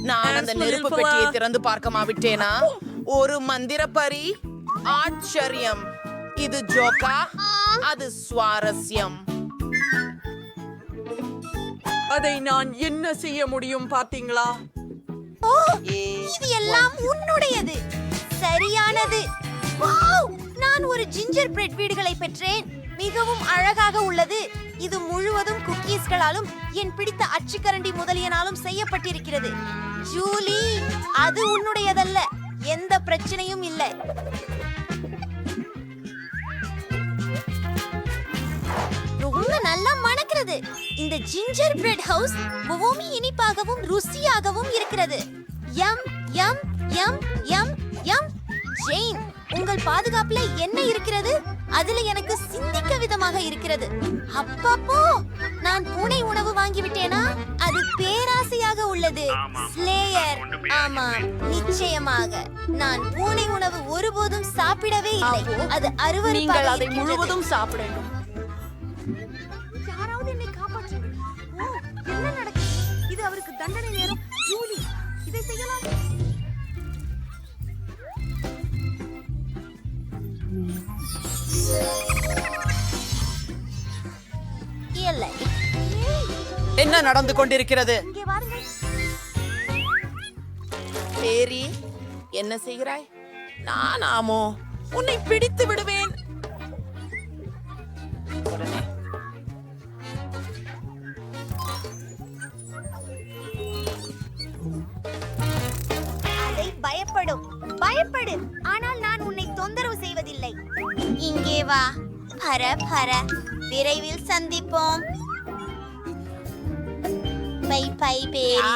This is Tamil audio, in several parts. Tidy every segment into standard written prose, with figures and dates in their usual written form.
நான் அந்த நெருப்பு பெட்டியை திறந்து பார்க்க விட்டேனா? ஒரு மந்திர பரி. ஆச்சரியம். இது ஜோக்கா? அது சுவாரஸ்யம். அதை நான் என்ன செய்ய முடியும் பாத்தீங்களா? இது எல்லாம் உன்னுடையது. சரியானது. வாவ்! நான் ஒரு ஜிஞ்சர் பிரெட் வீடுகளை பெற்றேன். மிகவும் அழகாக உள்ளது. இது முழுவதும் குக்கீஸ்களாலும் என் பிடித்த அச்சுக்கரண்டி முதலியனாலும் செய்யப்பட்டிருக்கிறது. ஜூலி, அது உன்னுடையதல்ல. எந்த பிரச்சனையும் இல்லை. ரொம்ப நல்லா மணக்கிறது. இந்த ஜிஞ்சர் பிரெட் ஹவுஸ் மிகவும் இனிப்பாகவும் ருசியாகவும் இருக்கிறது. யம் யம் யம் யம் யம். ஜெயின், உங்கள் பாதுகாப்புல என்ன இருக்கிறது? அதுல எனக்கு சிந்திக்க விதமாக இருக்கிறது. அப்பப்போ, நான் பூனை உணவு வாங்கிவிட்டேனா? அது பேராசையாக உள்ளது. ஸ்லேயர், ஆமாம், நிச்சயமாக. நான் பூனை உணவு ஒருபோதும் சாப்பிடவே இல்லை. அது அருவருப்பாக அதை இருக்கின்றது. முழுவதும் சாப்பிடணும். யாராவது என்னை காப்பாற்றுங்க. ஓ, என்ன நடக்குது? இது அவருக்கு தண்டனை நேரம். ஜூலி, இதை செய்யலாம். இல்லை. என்ன நடந்து கொண்டிருக்கிறது? இங்கே வாருங்கள். பேரி, என்ன செய்கிறாய்? நானாமோ உன்னை பிடித்து விடுவேன். உடனே அதை பயப்படு. ஆனால் நான் உன்னை தொந்தரவு செய்வதில்லை. இங்கே வா. பர பர. விரைவில் சந்திப்போம். பை பை பேரி.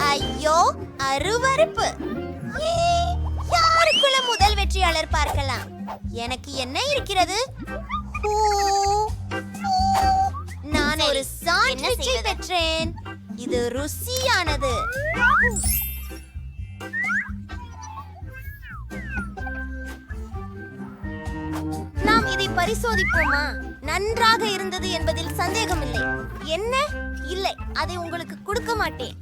ஐயோ, அருவருப்பு. ஏ, யாருக்குள்ள முதல் வெற்றியாளர் பார்க்கலாம். எனக்கு என்ன இருக்கிறது? ஊ, ஊ. நான் ஒரு சாண்ட்விச்சை பெற்றேன். இது ருசியானது. நாம் இதை பரிசோதிப்போமா? நன்றாக இருந்தது என்பதில் சந்தேகமில்லை. என்ன? இல்லை, அதை உங்களுக்கு கொடுக்க மாட்டேன்.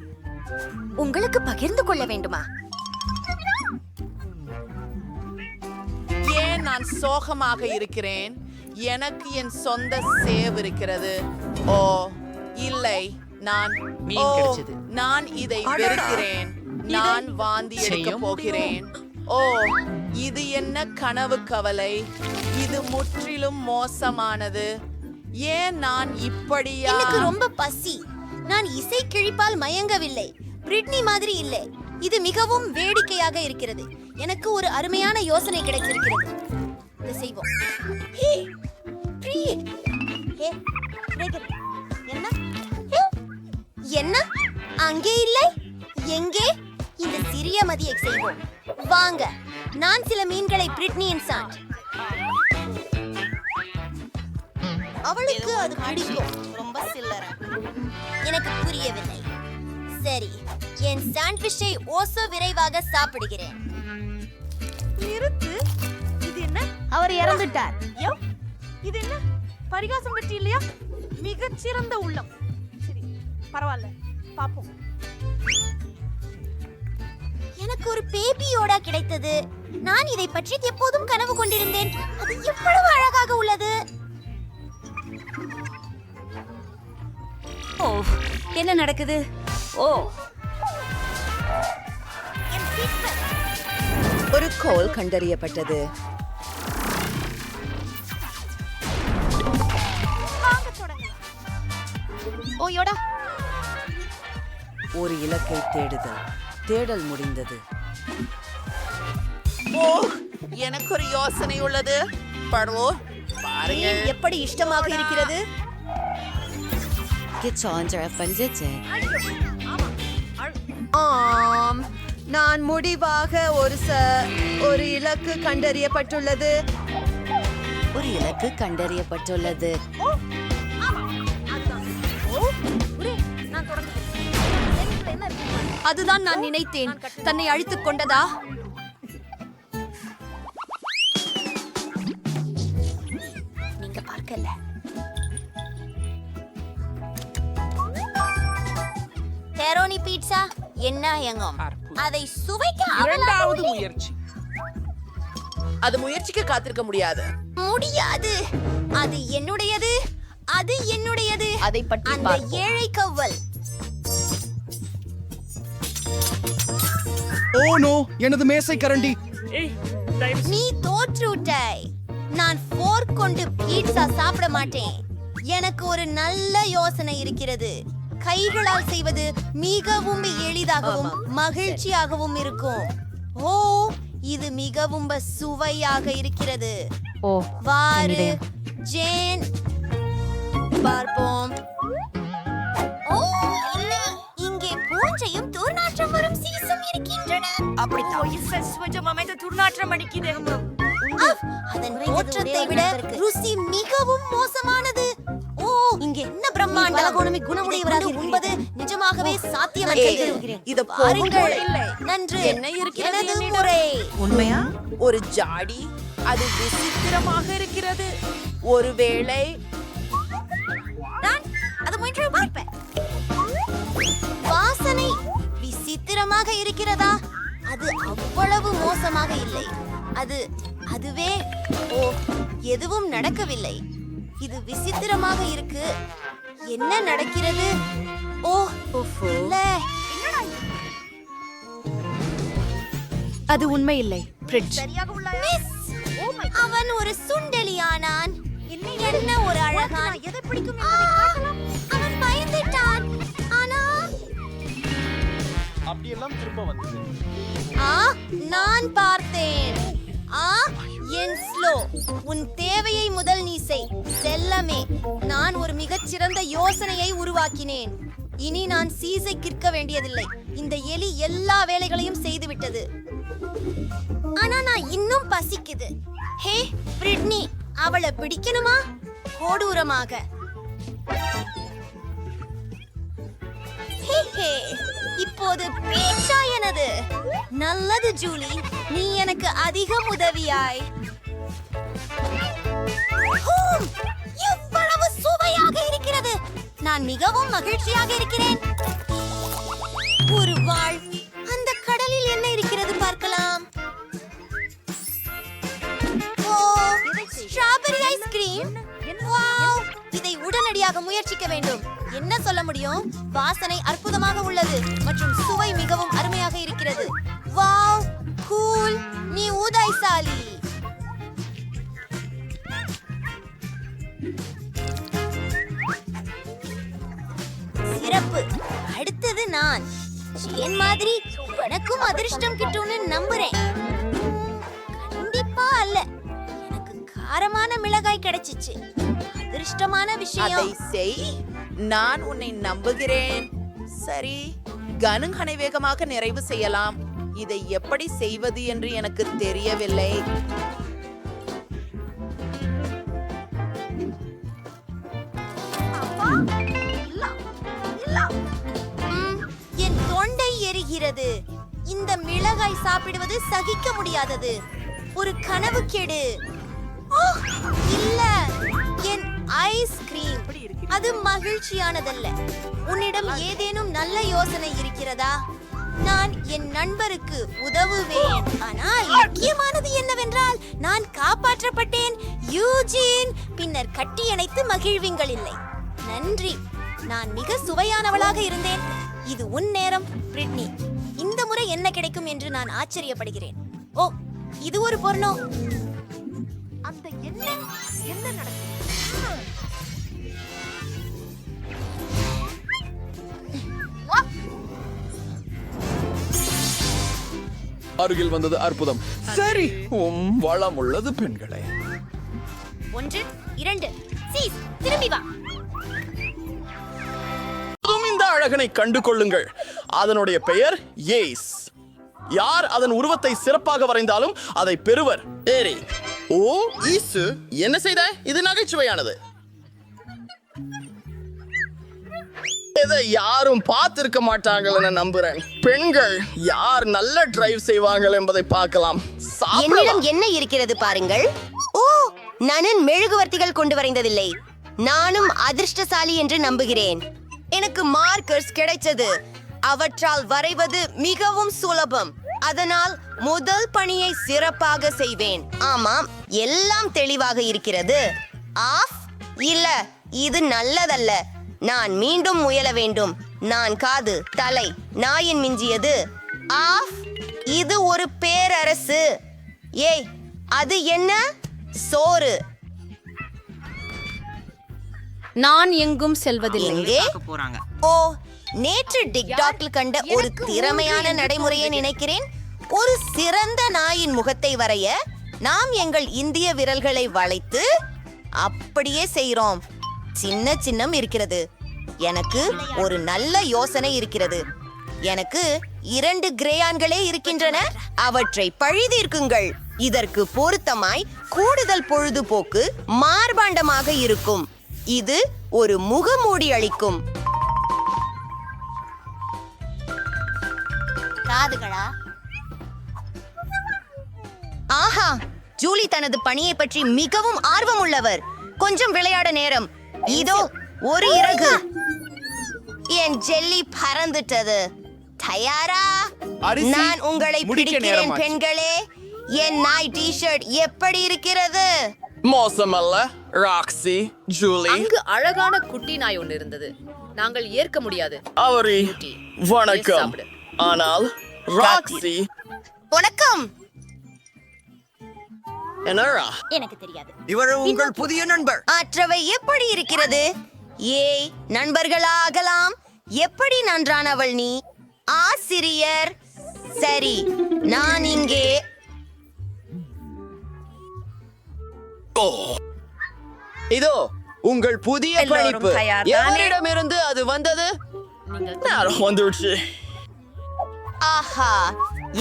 உங்களுக்கு பகிர்ந்து கொள்ள வேண்டுமா? ஏன் நான் சோகமாக இருக்கிறேன்? எனக்கு என் சொந்த சேவ் இருக்கிறது. ஓ இல்லை, நான் இதை வெறுக்கிறேன். நான் வாந்தி எடுக்க போகிறேன். ஓ, இது என்ன கனவு கவலை? இது முற்றிலும் மோசமானது. ஏன் நான் இப்படியா? எனக்கு ரொம்ப பசி. நான் இசை கிழிப்பால் மயங்கவில்லை. பிரிட்னி மாதிரி இல்லை. இது மிகவும் வேடிக்கையாக இருக்கிறது. எனக்கு ஒரு அருமையான யோசனை கிடைத்திருக்கிறது. இதை செய்வோம். ஹே, ட்ரீட். ஹே, பிரேக்கர். என்ன? ஹே, என்ன? அங்கே இல்லை. எங்கே? இந்த சிறிய மதியை செய்வோம். வாங்க, நான் சில மீன்களை பிரிட்னியின் சாண்ட். அவளுக்கு அது பிடிக்கும். ரொம்ப சில்லறை. எனக்கு புரியவில்லை. சரி, என் சாண்ட்விச்சை ஓசோ விரைவாக சாப்பிடுகிறேன். நிறுத்து. இது என்ன? அவர் இறந்துட்டார். இது என்ன? பரிகாசம் பற்றி இல்லையா? மிகச் சிறந்த உள்ளம். சரி, பரவாயில்ல, பாப்போம். எனக்கு ஒரு பேபியோடா கிடைத்தது. நான் இதை பற்றி எப்போதும் கனவு கொண்டிருந்தேன். அது எவ்வளவு அழகாக உள்ளது. ஓ, என்ன நடக்குது? ஓ, என் சீட்பெல்ட். ஒரு கோல் கண்டறியப்பட்டது. வாங்க தொடங்கலாம். ஓ யோடா. ஒரு இலக்கை தேடுதல். தேடல் முடிந்தது. ஓ, எனக்கு ஒரு யோசனை உள்ளது. படவோ, பாருங்கள். எப்படி இஷ்டமாக இருக்கிறது. ஆம், நான் முடிவாக ஒரு இலக்கு கண்டறியப்பட்டுள்ளது. ஒரு இலக்கு கண்டறியப்பட்டுள்ளது. அதுதான் நான் நினைத்தேன். தன்னை அழித்துக் கொண்டதா? நீங்க பார்க்கல. பீட்சா என்ன எங்கும் அதை சுவைக்க இரண்டாவது முயற்சி. அது முயற்சிக்க காத்திருக்க முடியாது. முடியாது. அது என்னுடையது. அது என்னுடையது. அதை பற்றி அந்த பார்ப்போம். ஏழை கவ்வல். ஓ நோ, எனது மேசை கரண்டி. நீ தோற்றுவிட்டாய். நான் ஃபோர்க் கொண்டு பீட்சா சாப்பிட மாட்டேன். எனக்கு ஒரு நல்ல யோசனை இருக்கிறது. கைகளால் செய்வது மிகவும் எளிதாகவும் மகிழ்ச்சியாகவும் இருக்கும். ஓ, இது மிகவும் சுவையாக இருக்கிறது. ஓ, வாரு ஜேன், பார்ப்போம். ஓ, இங்கே பூஞ்சையும் துர்நாற்றம் வரும் சீசும் இருக்கின்றன. அதன் தோற்றத்தை விட ருசி மிகவும் மோசமானது. ஓ, இங்கே என்ன பிரம்மாண்டம். குணமுடையவராக உண்பது நிஜமாகவே சாத்தியமற்றது. இது பாருங்கள். இல்லை. நன்று. என்ன இருக்கிறது எனது என்னிடம்? முறை. உண்மையா? ஒரு ஜாடி. அது விசித்திரமாக இருக்கிறது. ஒருவேளை நான் அது முயன்று பார்ப்பேன். வாசனை விசித்திரமாக இருக்கிறதா? அது அவ்வளவு மோசமாக இல்லை. அதுவே. ஓ, எதுவும் நடக்கவில்லை. இது விசித்திரமாக இருக்கு. என்ன நடக்கிறது? ஓ, இல்ல. அது உண்மை இல்லை. ஃப்ரிட்ஜ். மிஸ், அவன் ஒரு சுண்டெலியானான். என்ன ஒரு அழகான். எதை பிடிக்கும் என்பதை காட்டலாம். அவன் பயந்துட்டான். ஆனா அப்படியெல்லாம் திரும்ப வந்தது. நான் பார்த்தேன். என் ஸ்லோ. உன் தேவையை முதல் நீ செய் செல்லமே. நான் ஒரு மிகச்சிறந்த யோசனையை உருவாக்கினேன். இனி நான் சீசை கிற்க வேண்டியதில்லை. இந்த எலி எல்லா வேலைகளையும் செய்து விட்டது. ஆனா நான் இன்னும் பசிக்குது. ஹே பிரிட்னி, அவளை பிடிக்கணுமா? கொடூரமாக. ஹே, இப்போது பீட்சா எனது. நல்லது ஜூலி, நீ எனக்கு அதிகம் உதவியாய். ஹூம், எவ்வளவு சுவையாக இருக்கிறது. நான் மிகவும் மகிழ்ச்சியாக இருக்கிறேன். ஒரு வாள். அந்த கடலில் என்ன இருக்கிறது பார்க்கலாம். ஓ, ஸ்ட்ராபெரி ஐஸ்கிரீம். வாவ், இதை உடனடியாக முயற்சிக்க வேண்டும். என்ன சொல்ல முடியும்? வாசனை அற்புதமாக உள்ளது மற்றும் சுவை மிகவும் அருமையாக இருக்கிறது. Wow, cool. நீ உதைசாலி. சிறப்பு. அடுத்தது நான். ஜேன் மாதிரி எனக்கும் அதிர்ஷ்டம் கிட்டும்னு நம்புறேன். கண்டிப்பா அல்ல. எனக்கு காரமான மிளகாய் கிடைச்சிச்சு. அதிர்ஷ்டமான அதை விஷயம். செய். நான் உன்னை நம்புகிறேன். சரி, கனுங்கனை வேகமாக நிறைவு செய்யலாம். இதை எப்படி செய்வது என்று எனக்கு தெரியவில்லை. என் தொண்டை எரிகிறது. இந்த மிளகாய் சாப்பிடுவது சகிக்க முடியாதது. ஒரு கனவு கெடு. ஓ, இல்ல, என் ஐஸ்கிரீம். அது மகிழ்ச்சியானதல்ல. உன்னிடம் ஏதேனும் நல்ல யோசனை இருக்கிறதா? நான் என் நண்பருக்கு உதவுவேன். ஆனால் முக்கியமானது என்னவென்றால் நான் காப்பாற்றப்பட்டேன். யூஜின், பின்னர் கட்டியணைத்து மகிழ்வீங்கள் இல்லை. நன்றி. நான் மிக சுவையானவளாக இருந்தேன். இது உன் நேரம் பிரிட்னி. இந்த முறை என்ன கிடைக்கும் என்று நான் ஆச்சரியப்படுகிறேன். ஓ, இது ஒரு பொருளோ. அந்த என்ன நடக்கும்? அருகில் வந்தது அற்புதம். சரி, வளம் உள்ளது பெண்களே. 1 2 சீஸ், திரும்பி வா. இந்த அழகனை கண்டு கொள்ளுங்கள். அதனுடைய பெயர் ஏஸ். யார் அதன் உருவத்தை சிறப்பாக வரைந்தாலும் அதை பெறுவர். ஏரி. ஓ ஈசு, என்ன செய்த? இது நகைச்சுவையானது. இதை யாரும் பார்த்திருக்க மாட்டாங்கன்னு நம்புறேன். பெண்கள் யார் நல்ல டிரைவ் செய்வார்கள் என்பதை பார்க்கலாம். என்னிடம் என்ன இருக்கிறது பாருங்கள். ஓ, நான் மெழுகுவர்த்திகள் கொண்டு வரைந்ததில்லை. நானும் அதிர்ஷ்டசாலி என்று நம்புகிறேன். எனக்கு மார்க்கர்ஸ் கிடைச்சது. அவற்றால் வரைவது மிகவும் சுலபம். அதனால் முதல் பணியை சிறப்பாக செய்வேன். ஆமாம், எல்லாம் தெளிவாக இருக்கிறது. ஆஃப், இல்ல, இது நல்லதல்ல. நான் மீண்டும் முயல வேண்டும். நான் காது, தலை, நாயின் மிஞ்சியது. ஆஃப், இது ஒரு பேரரசு. ஏய், அது என்ன? சோறு. நான் எங்கும் செல்வதில்லை. எங்கே? ஓ, நேற்று டிக்டாக்கில் கண்ட ஒரு திறமையான நடைமுறையை நினைக்கிறேன். ஒரு சிறந்த நாயின் முகத்தை வரைய நாம் எங்கள் இந்திய விரல்களை வளைத்து அப்படியே செய்கிறோம். சின்ன சின்னம் இருக்கிறது. எனக்கு ஒரு நல்ல யோசனை இருக்கிறது. எனக்கு 2 கிரேயான்களே இருக்கின்றன. அவற்றை பழிதீர்க்குங்கள். இதற்கு பொருத்தமாய் கூடுதல் பொழுதுபோக்கு மார்பாண்டமாக இருக்கும். இது ஒரு முகமூடி அளிக்கும். காதுகளா? ஆஹா, ஜூலி தனது பணியை பற்றி மிகவும் ஆர்வம் உள்ளவர். கொஞ்சம் விளையாட நேரம். இதோ ஒரு இறகு. என் ஜெல்லி பறந்துட்டது. தயாரா? அரிசி நான் உங்களை முடிக்க பிடிக்கிறேன் நேரமாச்சு. பெண்களே. என் நாய் டி-ஷர்ட் எப்படி இருக்கிறது? மோசமல்ல ராக்ஸி, ஜூலி. அங்கு அழகான குட்டி நாய் ஒன்று இருந்தது. நாங்கள் ஏற்க முடியாது. அவரி வணக்கம். சாப்பிடு. ஆனால் ராக்ஸி வணக்கம். என்னடா? எனக்கு தெரியாது. இவர் உங்கள் புதிய நண்பர். மற்றவை எப்படி இருக்கிறது? ஏய், நண்பர்களாகலாம். எப்படி நன்றானவள் நீ. ஆசிரியர். சரி, நான் இங்கே. இதோ உங்கள் புதிய பணிப்பு. எவரிடமிருந்து அது வந்தது? நேரம் வந்துடுச்சு. ஆஹா,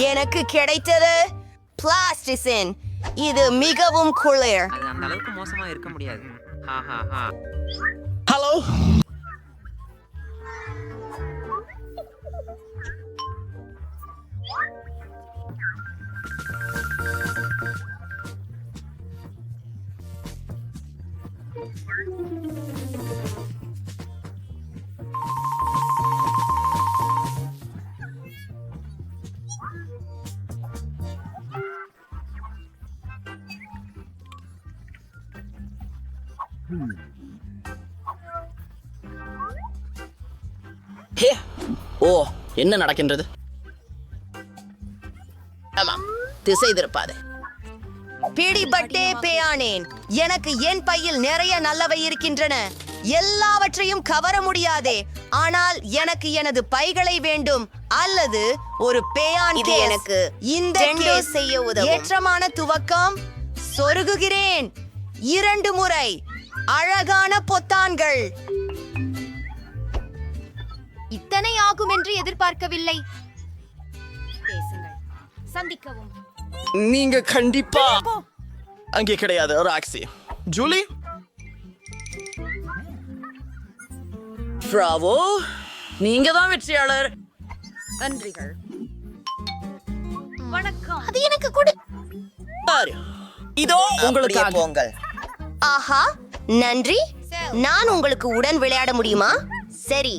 எனக்கு கிடைத்தது பிளாஸ்டிசின். இது மிகவும் குளிர். அது அந்த அளவுக்கு மோசமா இருக்க முடியாது. ஹலோ. ஹே, ஓ, என்ன நடக்கின்றது? ஆமாம், திசை திருப்பாதே. பிடிபட்டே பேயானேன். எனக்கு என் பையில் நிறைய நல்லவை இருக்கின்றன. எல்லாவற்றையும் கவர முடியாதே. ஆனால் எனக்கு எனது பைகளை வேண்டும். அல்லது ஒரு பேயான் இது கேஸ். எனக்கு இந்த கேஸ் செய்ய உதவும். ஏற்றமான துவக்கம். சொருகுகிறேன் 2 முறை. அழகான பொத்தான்கள். இத்தனை ஆகும் என்று எதிர்பார்க்கவில்லை. சந்திக்கவும். நீங்க கண்டிப்பா அங்கே கிடையாது ராக்ஸி. ஜூலி. பிராவோ, நீங்க தான் வெற்றியாளர். நன்றிகள். அது எனக்கு கொடு. இதோ உங்களுக்காக. போங்கள். ஆஹா, நன்றி. நான் உங்களுக்கு உடன் விளையாட முடியுமா? சரி,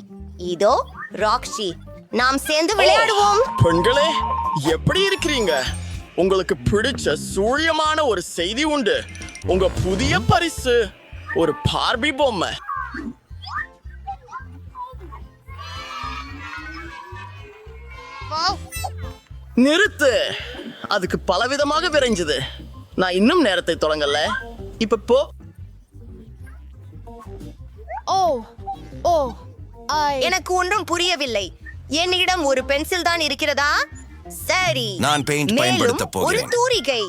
இதோ ராக்ஸி. நாம் சேர்ந்து விளையாடுவோம். பெண்களே, எப்படி இருக்கிறீங்க? உங்களுக்கு பிடிச்ச சூழியமான ஒரு செய்தி உண்டு. உங்க புதிய பரிசு ஒரு பார்பி பொம்மை. நிறுத்து. அதுக்கு பலவிதமாக விரைஞ்சது. நான் இன்னும் நேரத்தை தொடங்கல. இப்ப போ. எனக்கு ஒன்றும் புரியவில்லை. என்னிடம் ஒரு பென்சில் தான் இருக்கிறதா? சரி, நான் பெயிண்ட் மேலும் பயன்படுத்தப் போகிறேன். ஒரு தூரிகை.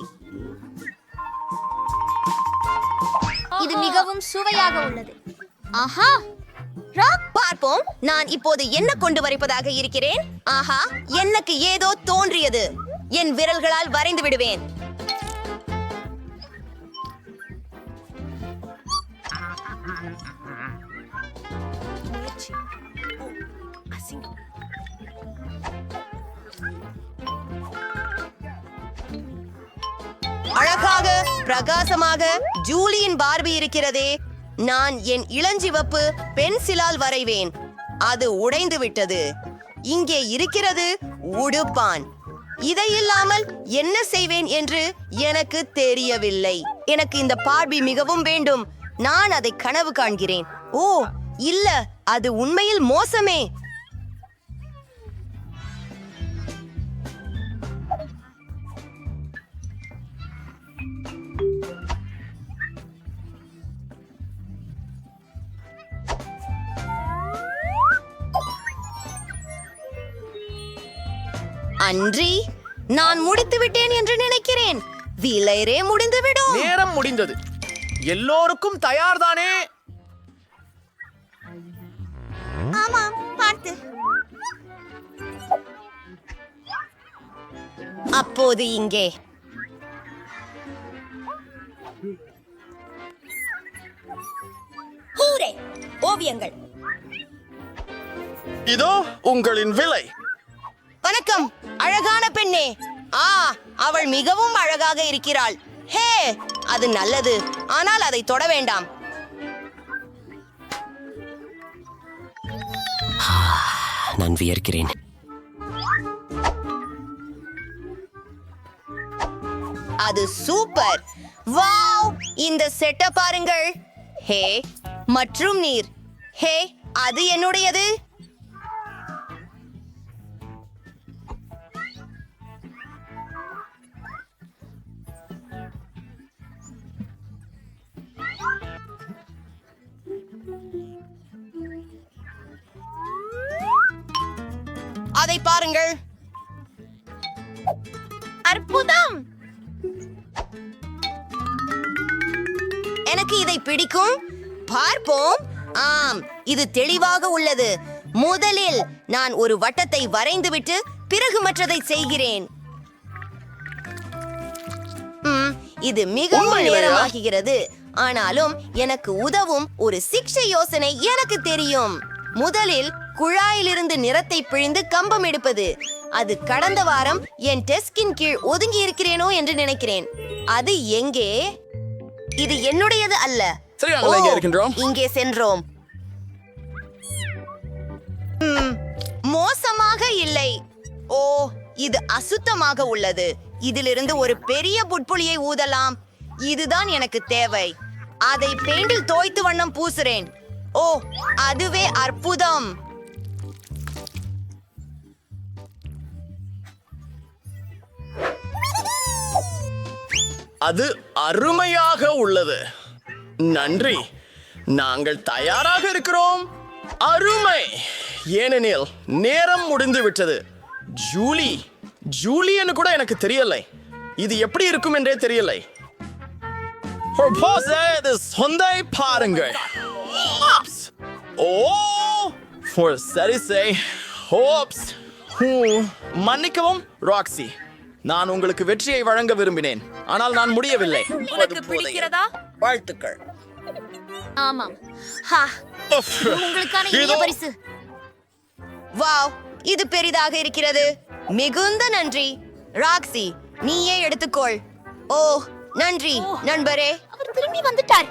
இது மிகவும் சுவையாக உள்ளது. ஆஹா, பார்ப்போம். நான் இப்போது என்ன கொண்டு வரைப்பதாக இருக்கிறேன். ஆஹா, எனக்கு ஏதோ தோன்றியது. என் விரல்களால் வரைந்து விடுவேன். அழகாக பிரகாசமாக ஜூலியின் பார்பி இருக்கிறதே. நான் என் இளஞ்சிவப்பு பென்சிலால் வரைவேன். அது உடைந்து விட்டது. இங்கே இருக்கிறது உடுப்பான். இதை இல்லாமல் என்ன செய்வேன் என்று எனக்கு தெரியவில்லை. எனக்கு இந்த பார்பி மிகவும் வேண்டும். நான் அதை கனவு காண்கிறேன். ஓ இல்ல, அது உண்மையில் மோசமே. அன்றி, நான் முடித்து விட்டேன் என்று நினைக்கிறேன். விலைரே முடிந்துவிடும். நேரம் முடிந்தது. எல்லோருக்கும் தயார்தானே? ஆமாம், பார்த்து. அப்போது இங்கே ஹூரே, ஓவியங்கள். இதோ உங்களின் விலை. வணக்கம், அழகான பெண்ணே. அவள் மிகவும் அழகாக இருக்கிறாள். ஹே, அது நல்லது, ஆனால் அதை தொட வேண்டாம். நான் வியர்க்கிறேன். அது சூப்பர். வாவ், இந்த செட்டை பாருங்கள். ஹே, மற்றும் நீர். ஹே, அது என்னுடையது. அதை பாருங்கள். அற்புதம். எனக்கு இதை பிடிக்கும். பார்ப்போம். ஆம், இது தெளிவாக உள்ளது. முதலில் நான் ஒரு வட்டத்தை வரைந்துவிட்டு பிறகு மற்றதை செய்கிறேன். இது மிகவும் நேரமாகிறது. ஆனாலும் எனக்கு உதவும் ஒரு சிக்ஷை யோசனை எனக்கு தெரியும். முதலில் குழாயிலிருந்து நிறத்தை பிழிந்து கம்பம் எடுப்பது. அது கடந்த வாரம் என் டெஸ்கின் கீழ் ஒதுங்கி இருக்கிறேனோ என்று நினைக்கிறேன். அது எங்கே? இது என்னுடையது அல்ல. இங்கே சென்றோம். மோசமாக இல்லை. ஓ, இது அசுத்தமாக உள்ளது. இதிலிருந்து ஒரு பெரிய புட்புளியை ஊதலாம். இதுதான் எனக்கு தேவை. அதை பெயிண்டில் தோய்த்து வண்ணம் பூசுறேன். ஓ, அதுவே அற்புதம். அது அருமையாக உள்ளது. நன்றி. நாங்கள் தயாராக இருக்கிறோம். அருமை. ஏனெனில் நேரம் முடிந்து விட்டது. ஜூலியன்னு கூட எனக்கு தெரியலை. இது எப்படி இருக்கும் என்றே தெரியலை. சொந்தை பாருங்கள். ஓ, சரி செய். மன்னிக்கவும் ராக்ஸி, நான் உங்களுக்கு வெற்றியை வழங்க விரும்பினேன், ஆனால் நான் முடியவில்லை. உனக்கு பிடிக்கிறதா? வாழ்த்துக்கள். ஆமாம். உங்களுக்கான இனிய பரிசு. வாவ், இது பெரிதாக இருக்கிறது. மிகுந்த நன்றி ராக்ஸி. நீயே எடுத்துக்கொள். ஓ, நன்றி நண்பரே. அவர் திரும்பி வந்துட்டார்.